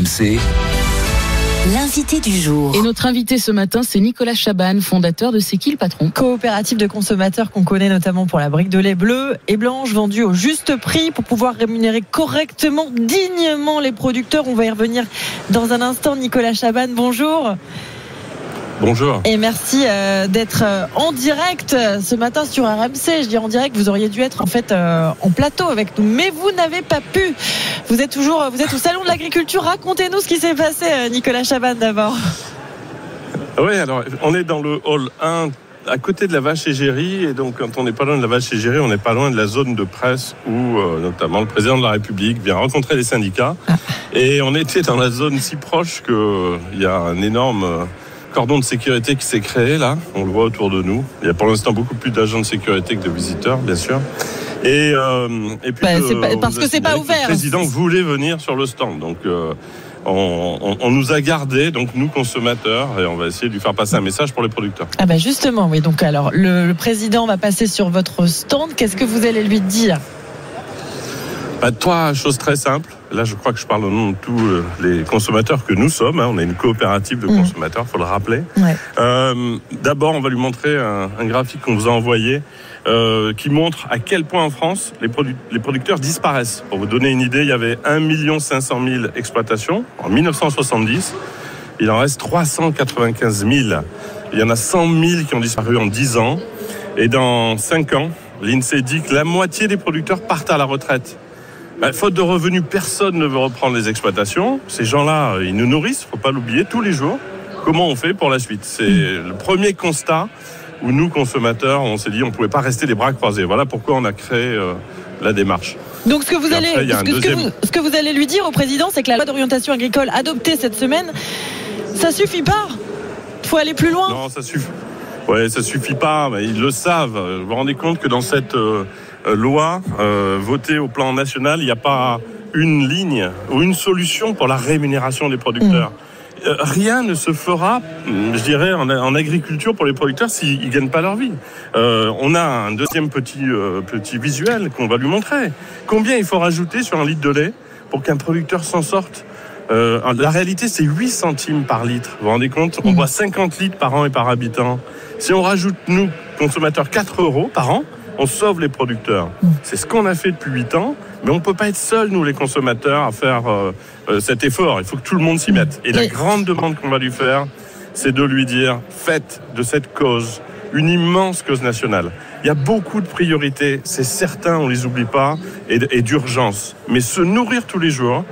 RMC. L'invité du jour. Et notre invité ce matin, c'est Nicolas Chaban, fondateur de C'est qui le patron ? Coopérative de consommateurs qu'on connaît notamment pour la brique de lait bleue et blanche vendue au juste prix pour pouvoir rémunérer correctement, dignement les producteurs. On va y revenir dans un instant. Nicolas Chaban, bonjour. Bonjour. Et merci d'être en direct ce matin sur RMC. Je dis en direct, vous auriez dû être en fait en plateau avec nous, mais vous n'avez pas pu. Vous êtes au salon de l'agriculture. Racontez-nous ce qui s'est passé, Nicolas Chaban, d'abord. Oui, alors on est dans le hall 1 à côté de la Vache Égérie, et donc quand on n'est pas loin de la Vache Égérie, on n'est pas loin de la zone de presse où notamment le président de la République vient rencontrer les syndicats. Et on était dans la zone si proche qu'il y a un énorme cordon de sécurité qui s'est créé là, on le voit autour de nous. Il y a pour l'instant beaucoup plus d'agents de sécurité que de visiteurs, bien sûr. Et puis parce que c'est pas ouvert. Le président voulait venir sur le stand, donc on nous a gardés, donc nous consommateurs, et on va essayer de lui faire passer un message pour les producteurs. Ah bah justement, oui. Donc alors le président va passer sur votre stand. Qu'est-ce que vous allez lui dire ? Trois choses très simples. Là, je crois que je parle au nom de tous les consommateurs que nous sommes. On est une coopérative de consommateurs, il faut le rappeler. Ouais. D'abord, on va lui montrer un graphique qu'on vous a envoyé qui montre à quel point en France les producteurs disparaissent. Pour vous donner une idée, il y avait 1 500 000 exploitations en 1970. Il en reste 395 000. Il y en a 100 000 qui ont disparu en 10 ans. Et dans 5 ans, l'INSEE dit que la moitié des producteurs partent à la retraite. Faute de revenus, personne ne veut reprendre les exploitations. Ces gens-là, ils nous nourrissent, il ne faut pas l'oublier, tous les jours. Comment on fait pour la suite ? C'est le premier constat où nous, consommateurs, on s'est dit on ne pouvait pas rester les bras croisés. Voilà pourquoi on a créé la démarche. Donc ce que vous allez lui dire au président, c'est que la loi d'orientation agricole adoptée cette semaine, ça suffit pas. Il faut aller plus loin. Non, ça suffit. Ouais, ça suffit pas. Mais ils le savent. Vous vous rendez compte que dans cette loi votée au plan national, il n'y a pas une ligne ou une solution pour la rémunération des producteurs. Rien ne se fera, je dirais, en agriculture pour les producteurs s'ils ne gagnent pas leur vie. On a un deuxième petit visuel qu'on va lui montrer. Combien il faut rajouter sur un litre de lait pour qu'un producteur s'en sorte ? La réalité, c'est 8 centimes par litre. Vous vous rendez compte ? On boit 50 litres par an et par habitant. Si on rajoute, nous, consommateurs, 4 € par an, on sauve les producteurs. C'est ce qu'on a fait depuis 8 ans, mais on ne peut pas être seuls, nous, les consommateurs, à faire cet effort. Il faut que tout le monde s'y mette. Et la grande demande qu'on va lui faire, c'est de lui dire, faites de cette cause une immense cause nationale. Il y a beaucoup de priorités, c'est certain, on ne les oublie pas, et d'urgence. Mais se nourrir tous les jours,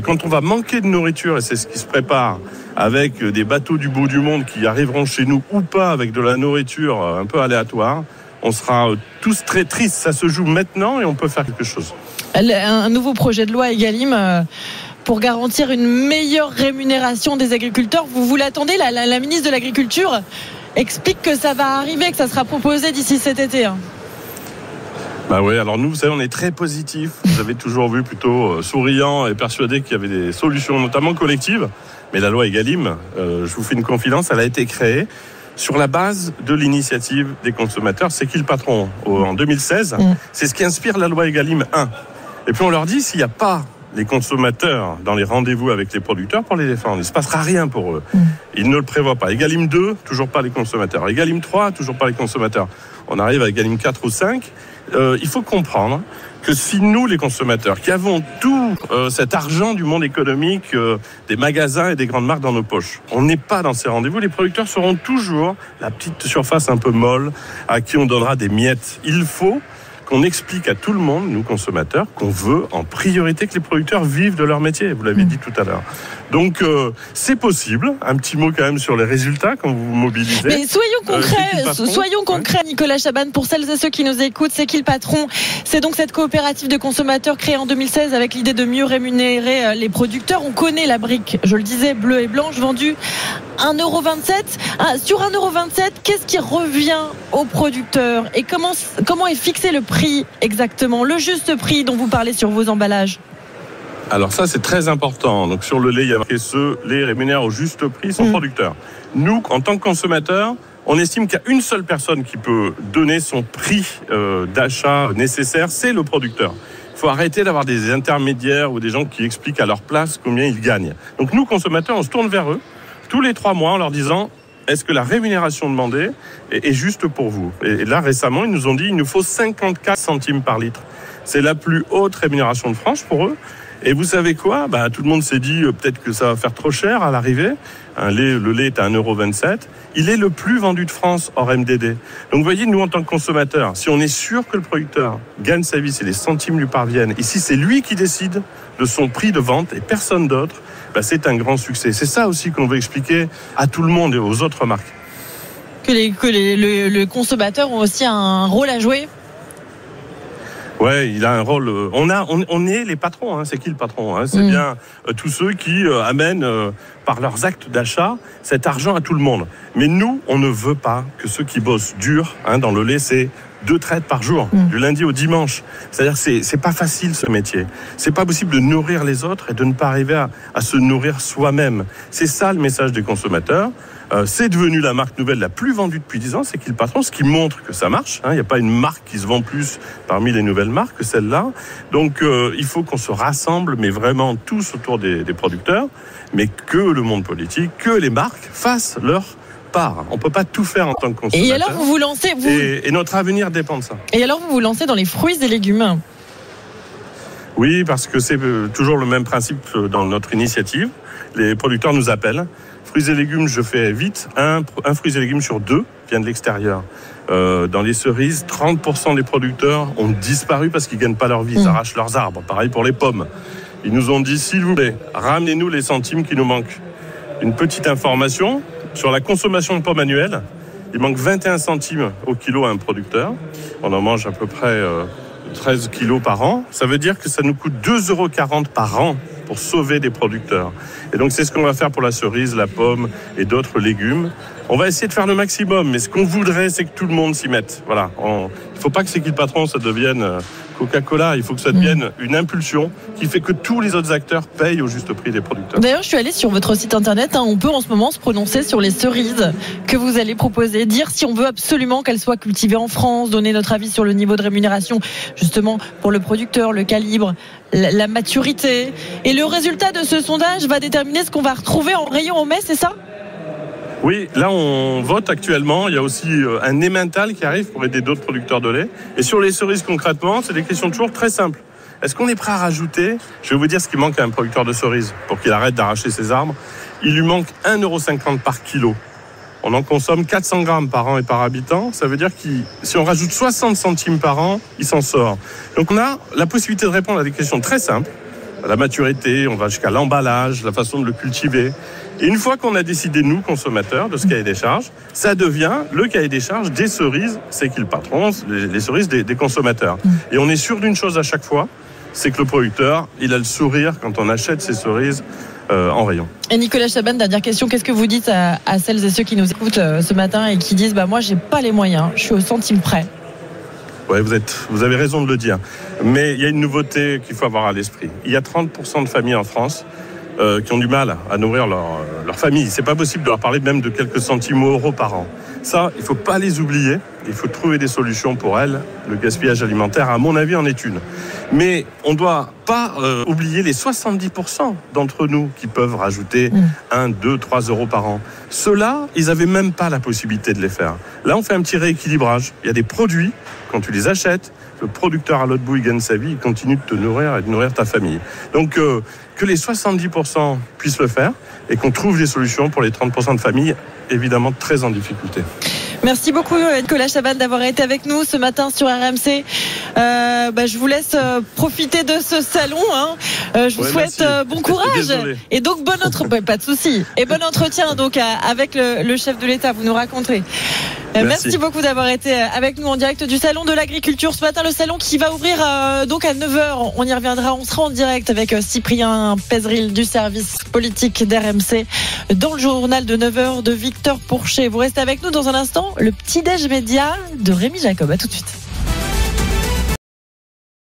quand on va manquer de nourriture, et c'est ce qui se prépare avec des bateaux du bout du monde qui arriveront chez nous ou pas avec de la nourriture un peu aléatoire, on sera tous très tristes. Ça se joue maintenant et on peut faire quelque chose. Un nouveau projet de loi Egalim pour garantir une meilleure rémunération des agriculteurs. Vous l'attendez, la ministre de l'Agriculture explique que ça va arriver, que ça sera proposé d'ici cet été. Oui, alors nous, vous savez, on est très positifs. Vous avez toujours vu plutôt souriant et persuadé qu'il y avait des solutions, notamment collectives. Mais la loi Egalim, je vous fais une confidence, elle a été créée sur la base de l'initiative des consommateurs. C'est qui le patron ? En 2016, c'est ce qui inspire la loi Egalim 1. Et puis on leur dit, s'il n'y a pas les consommateurs dans les rendez-vous avec les producteurs pour les défendre, il ne se passera rien pour eux. Ils ne le prévoient pas. Egalim 2, toujours pas les consommateurs. Egalim 3, toujours pas les consommateurs. On arrive à Egalim 4 ou 5. Il faut comprendre que si nous, les consommateurs, qui avons tout cet argent du monde économique, des magasins et des grandes marques dans nos poches, on n'est pas dans ces rendez-vous, les producteurs seront toujours la petite surface un peu molle à qui on donnera des miettes. Il faut qu'on explique à tout le monde, nous consommateurs, qu'on veut en priorité que les producteurs vivent de leur métier. Vous l'avez dit tout à l'heure. Donc, c'est possible. Un petit mot quand même sur les résultats quand vous vous mobilisez. Mais soyons concrets, Nicolas Chaban, pour celles et ceux qui nous écoutent. C'est qui le patron ? C'est donc cette coopérative de consommateurs créée en 2016 avec l'idée de mieux rémunérer les producteurs. On connaît la brique, je le disais, bleue et blanche, vendue 1,27 €. Sur 1,27 €, qu'est-ce qui revient aux producteurs ? Et comment est fixé le prix exactement ? Le juste prix dont vous parlez sur vos emballages ? Alors ça, c'est très important. Donc sur le lait, il y a marqué ce lait rémunère au juste prix son producteur. Nous, en tant que consommateurs, on estime qu'il y a une seule personne qui peut donner son prix d'achat nécessaire, c'est le producteur. Il faut arrêter d'avoir des intermédiaires ou des gens qui expliquent à leur place combien ils gagnent. Donc nous, consommateurs, on se tourne vers eux tous les 3 mois en leur disant est-ce que la rémunération demandée est juste pour vous ? Et là, récemment, ils nous ont dit il nous faut 54 centimes par litre. C'est la plus haute rémunération de France pour eux. Et vous savez quoi ? Tout le monde s'est dit peut-être que ça va faire trop cher à l'arrivée. Le lait est à 1,27 €. Il est le plus vendu de France hors MDD. Donc vous voyez, nous en tant que consommateurs, si on est sûr que le producteur gagne sa vie, si les centimes lui parviennent, et si c'est lui qui décide de son prix de vente et personne d'autre, c'est un grand succès. C'est ça aussi qu'on veut expliquer à tout le monde et aux autres marques. Que les consommateurs ont aussi un rôle à jouer. Ouais, il a un rôle. On est les patrons. C'est qui le patron ? C'est bien tous ceux qui amènent par leurs actes d'achat cet argent à tout le monde. Mais nous, on ne veut pas que ceux qui bossent dur dans le lait, c'est 2 traites par jour, du lundi au dimanche. C'est-à-dire que c'est pas facile ce métier. C'est pas possible de nourrir les autres et de ne pas arriver à se nourrir soi-même. C'est ça le message des consommateurs. C'est devenu la marque nouvelle la plus vendue depuis 10 ans, c'est qui le patron, ce qui montre que ça marche. Il n'y a pas une marque qui se vend plus parmi les nouvelles marques que celle-là. Donc il faut qu'on se rassemble, mais vraiment tous autour des producteurs, mais que le monde politique, que les marques fassent leur part. On ne peut pas tout faire en tant que consommateur. Et alors vous vous lancez et notre avenir dépend de ça. Et alors vous vous lancez dans les fruits et légumes. Oui, parce que c'est toujours le même principe dans notre initiative. Les producteurs nous appellent. Fruits et légumes, je fais vite. Un fruits et légumes sur 2 vient de l'extérieur. Dans les cerises, 30% des producteurs ont disparu parce qu'ils ne gagnent pas leur vie. Ils arrachent leurs arbres. Pareil pour les pommes. Ils nous ont dit, s'il vous plaît, ramenez-nous les centimes qui nous manquent. Une petite information sur la consommation de pommes annuelle. Il manque 21 centimes au kilo à un producteur. On en mange à peu près 13 kilos par an. Ça veut dire que ça nous coûte 2,40 € par an pour sauver des producteurs. Et donc c'est ce qu'on va faire pour la cerise, la pomme et d'autres légumes. On va essayer de faire le maximum, mais ce qu'on voudrait, c'est que tout le monde s'y mette. Voilà. Il ne faut pas que c'est qui le patron, ça devienne Coca-Cola. Il faut que ça devienne une impulsion qui fait que tous les autres acteurs payent au juste prix des producteurs. D'ailleurs, je suis allée sur votre site internet. On peut en ce moment se prononcer sur les cerises que vous allez proposer, dire si on veut absolument qu'elles soient cultivées en France, donner notre avis sur le niveau de rémunération, justement pour le producteur, le calibre, la maturité. Et le résultat de ce sondage va déterminer ce qu'on va retrouver en rayon en mai, c'est ça ? Oui, là on vote actuellement. Il y a aussi un emmental qui arrive pour aider d'autres producteurs de lait. Et sur les cerises concrètement, c'est des questions toujours très simples. Est-ce qu'on est prêt à rajouter ? Je vais vous dire ce qui manque à un producteur de cerises pour qu'il arrête d'arracher ses arbres. Il lui manque 1,50 € par kilo. On en consomme 400 grammes par an et par habitant. Ça veut dire que si on rajoute 60 centimes par an, il s'en sort. Donc on a la possibilité de répondre à des questions très simples. La maturité, on va jusqu'à l'emballage, la façon de le cultiver. Et une fois qu'on a décidé, nous, consommateurs, de ce cahier des charges, ça devient le cahier des charges des cerises, c'est qui le patron, les cerises des consommateurs. Et on est sûr d'une chose à chaque fois, c'est que le producteur, il a le sourire quand on achète ses cerises en rayon. Et Nicolas Chaban, dernière question, qu'est-ce que vous dites à celles et ceux qui nous écoutent ce matin et qui disent moi j'ai pas les moyens, je suis au centime près? Ouais, vous avez raison de le dire. Mais il y a une nouveauté qu'il faut avoir à l'esprit. Il y a 30% de familles en France qui ont du mal à nourrir leur famille. C'est pas possible de leur parler même de quelques centimes ou euros par an. Ça, il faut pas les oublier. Il faut trouver des solutions pour elles. Le gaspillage alimentaire, à mon avis, en est une. Mais on doit pas oublier les 70% d'entre nous qui peuvent rajouter 1, 2, 3 euros par an. Ceux-là, ils avaient même pas la possibilité de les faire. Là, on fait un petit rééquilibrage. Il y a des produits, quand tu les achètes, le producteur à l'autre bout, il gagne sa vie, il continue de te nourrir et de nourrir ta famille. Donc, que les 70% puissent le faire et qu'on trouve des solutions pour les 30% de familles, évidemment très en difficulté. Merci beaucoup Nicolas Chaban d'avoir été avec nous ce matin sur RMC. Je vous laisse profiter de ce salon. Je vous souhaite bon courage. Et donc bon entretien, pas de souci. Et bon entretien donc avec le chef de l'État. Vous nous raconterez. Merci beaucoup d'avoir été avec nous en direct du salon de l'agriculture ce matin. Le salon qui va ouvrir donc à 9h. On y reviendra. On sera en direct avec Cyprien Pézeril du service politique d'RMC dans le journal de 9h de Victor Pourchet. Vous restez avec nous dans un instant. Le petit déj média de Rémi Jacob. À tout de suite.